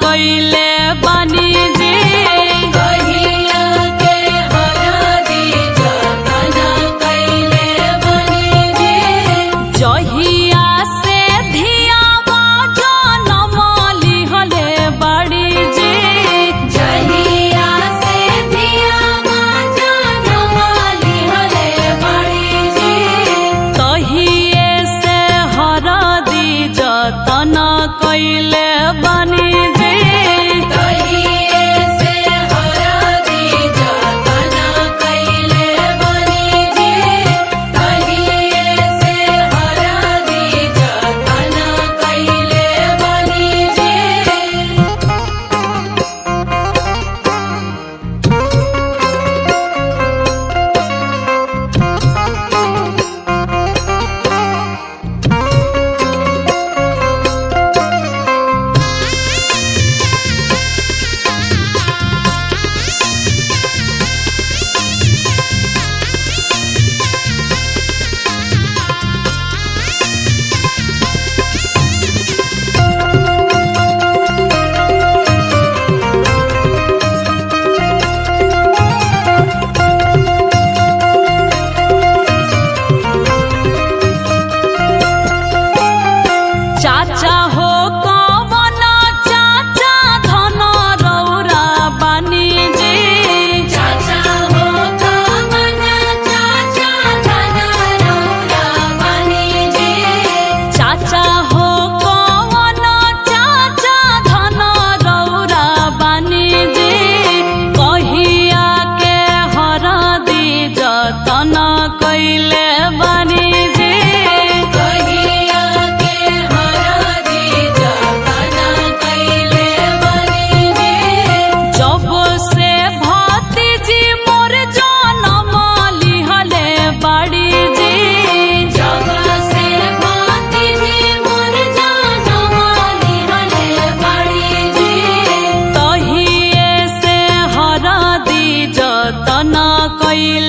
कैले बानी जी कहिया के हरदी जतन कैले बानी जी जहिया से धियावा जनम लिहले बड़ी जी जहिया से धियावा जनम लिहले बड़ी जी तहिए से हरदी जतन कैले बानी जी कहिए से हरदी जतन कैले बानी जी कहिए से हरदी जतन कैले बानी जी चाचा हो कवन चाचा धन रौरा बानी जी चाचा हो कवन चाचा धन रौरा बानी जी चाचा हो कवन चाचा धन रौरा बानी जी कहिया के हरदी जतन कैले बानी जी कहिया के हरदी जतन कैले बानी जी जब से भतीजी मोर जनम लिहले बड़ी जी जब से भतीजी मोर जनम लिहले बड़ी जी तहिए से हरदी जतन कैले